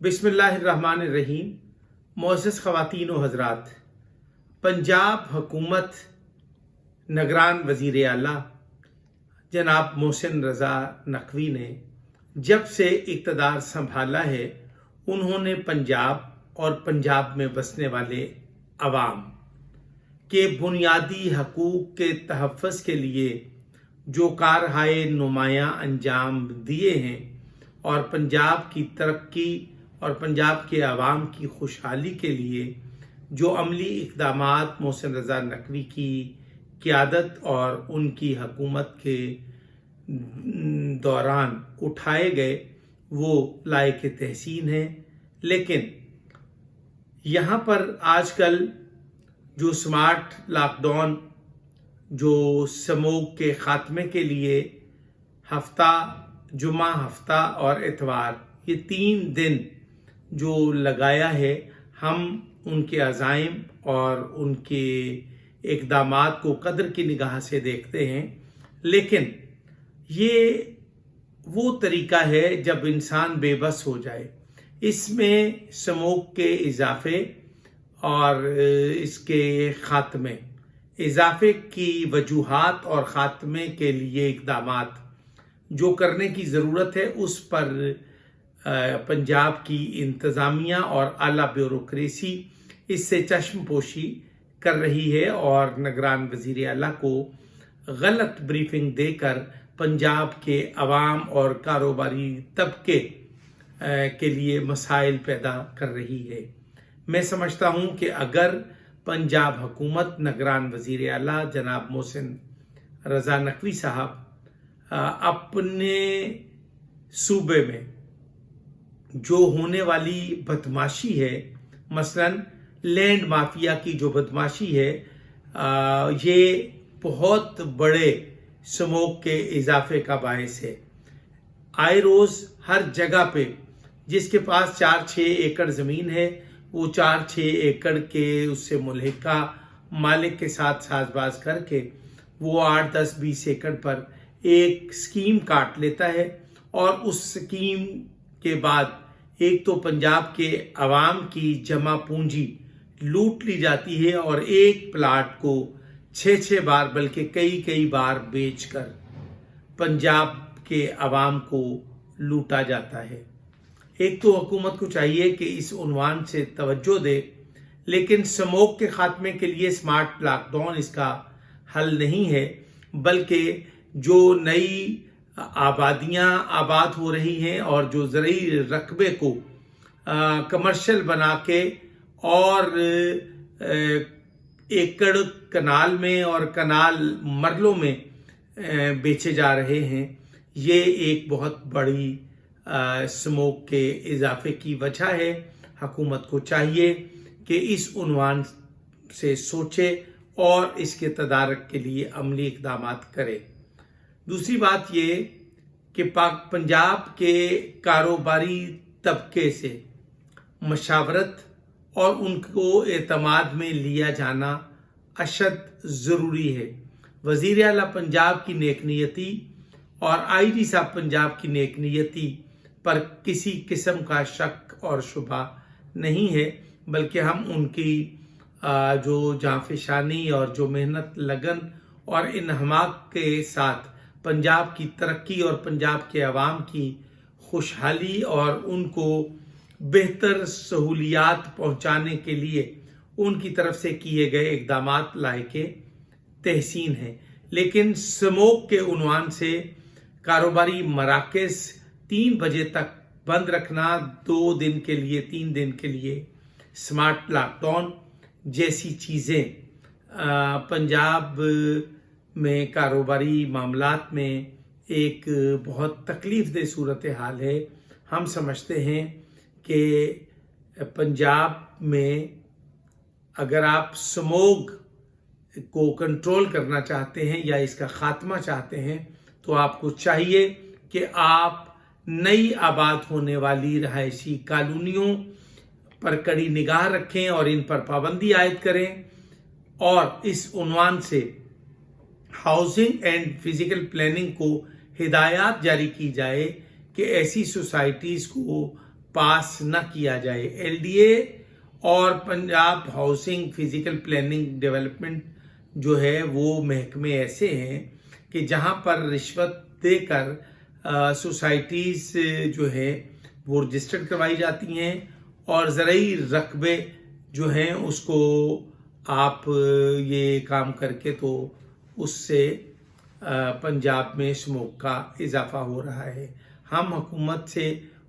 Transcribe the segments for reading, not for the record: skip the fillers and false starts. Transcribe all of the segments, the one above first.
बिस्मिल्लाहिर्रहमानिर्रहीम। मोअज़्ज़ज़ ख़वातीन व हज़रात, पंजाब हुकूमत निगरान वज़ीर आला जनाब मोहसिन रज़ा नकवी ने जब से इक़्तिदार संभाला है, उन्होंने पंजाब और पंजाब में बसने वाले अवाम के बुनियादी हकूक़ के तहफ़्फ़ुज़ के लिए जो कारहाए नुमायाँ अंजाम दिए हैं और पंजाब की तरक्की और पंजाब के अवाम की खुशहाली के लिए जो अमली इक़दामात मोहसिन रज़ा नकवी की क़यादत और उनकी हुकूमत के दौरान उठाए गए, वो लायक तहसीन है। लेकिन यहाँ पर आजकल जो स्मार्ट लॉकडाउन, जो स्मोक के ख़ात्मे के लिए हफ्ता, जुमा हफ्ता और इतवार, ये 3 दिन जो लगाया है, हम उनके अज़ाइम और उनके इक़दामात को कदर की निगाह से देखते हैं। लेकिन ये वो तरीका है जब इंसान बेबस हो जाए। इसमें स्मोक के इजाफे और इसके ख़ात्मे, इजाफे की वजूहात और ख़ात्मे के लिए इक़दामात जो करने की ज़रूरत है, उस पर पंजाब की इंतज़ामिया और आला ब्यूरोक्रेसी इससे चश्मपोशी कर रही है और निगरान वज़ीर आला को गलत ब्रीफिंग देकर पंजाब के अवाम और कारोबारी तबके के लिए मसाइल पैदा कर रही है। मैं समझता हूँ कि अगर पंजाब हुकूमत निगरान वज़ीर आला जनाब मोहसिन रज़ा नकवी साहब अपने सूबे में जो होने वाली बदमाशी है, मसलन लैंड माफिया की जो बदमाशी है, ये बहुत बड़े स्मोक के इजाफे का बायस है। आए रोज़ हर जगह पे जिसके पास 4-6 एकड़ ज़मीन है, वो 4-6 एकड़ के उससे मुल्हिका मालिक के साथ साजबाज करके वो 8-10-20 एकड़ पर एक स्कीम काट लेता है और उस स्कीम के बाद एक तो पंजाब के अवाम की जमा पूंजी लूट ली जाती है और एक प्लाट को 6-6 बार बल्कि कई बार बेचकर पंजाब के अवाम को लूटा जाता है। एक तो हुकूमत को चाहिए कि इस उन्वान से तवज्जो दे, लेकिन स्मोक के ख़ात्मे के लिए स्मार्ट लॉकडाउन इसका हल नहीं है, बल्कि जो नई आबादियाँ आबाद हो रही हैं और जो ज़रूरी रकबे को कमर्शियल बना के और एकड़ कनाल में और कनाल मरलों में बेचे जा रहे हैं, ये एक बहुत बड़ी स्मोक के इजाफे की वजह है। हुकूमत को चाहिए कि इस उन्वान से सोचे और इसके तदारक के लिए अमली इक़दामात करे। दूसरी बात ये कि पंजाब के कारोबारी तबके से मशावरत और उनको एतमाद में लिया जाना अशद ज़रूरी है। वज़ीर आला पंजाब की नेक नियति और आईजी साहब पंजाब की नेक नियति पर किसी किस्म का शक और शुबा नहीं है, बल्कि हम उनकी जो जांफशानी और जो मेहनत, लगन और इन्हमाक के साथ पंजाब की तरक्की और पंजाब के अवाम की खुशहाली और उनको बेहतर सहूलियात पहुँचाने के लिए उनकी तरफ से किए गए इक़दामात लायके तहसीन हैं। लेकिन स्मोक के उन्वान से कारोबारी मराकज़ 3 बजे तक बंद रखना, 2 दिन के लिए, 3 दिन के लिए स्मार्ट लॉकडाउन जैसी चीज़ें पंजाब में कारोबारी मामलात में एक बहुत तकलीफ़ दे सूरत हाल है। हम समझते हैं कि पंजाब में अगर आप स्मोक को कंट्रोल करना चाहते हैं या इसका ख़ात्मा चाहते हैं, तो आपको चाहिए कि आप नई आबाद होने वाली रहायशी कॉलोनियों पर कड़ी निगाह रखें और इन पर पाबंदी आयद करें और इस उन्वान से हाउसिंग एंड फिजिकल प्लानिंग को हिदायत जारी की जाए कि ऐसी सोसाइटीज़ को पास न किया जाए। एलडीए और Punjab housing physical planning development जो है वो महकमे ऐसे हैं कि जहां पर रिश्वत देकर सोसाइटीज़ जो है वो रजिस्टर्ड करवाई जाती हैं और ज़रई रकबे जो हैं उसको आप ये काम करके तो उससे पंजाब में स्मोक का इजाफा हो रहा है। हम हुकूमत से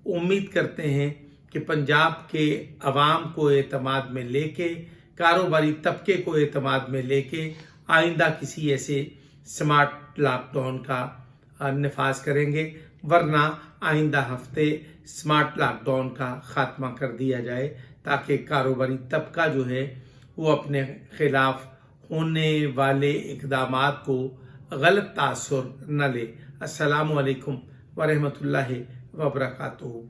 उम्मीद करते हैं कि पंजाब के अवाम को एतमाद में लेके, कारोबारी तबके को एतमाद में लेके आइंदा किसी ऐसे स्मार्ट लॉकडाउन का नफाज करेंगे, वरना आइंदा हफ्ते स्मार्ट लॉकडाउन का खात्मा कर दिया जाए ताकि कारोबारी तबका जो है वो अपने खिलाफ होने वाले इक़दामात को गलत तासुर न ले। अस्सलामु अलैकुम वरहमतुल्लाहि वबरकातुहू।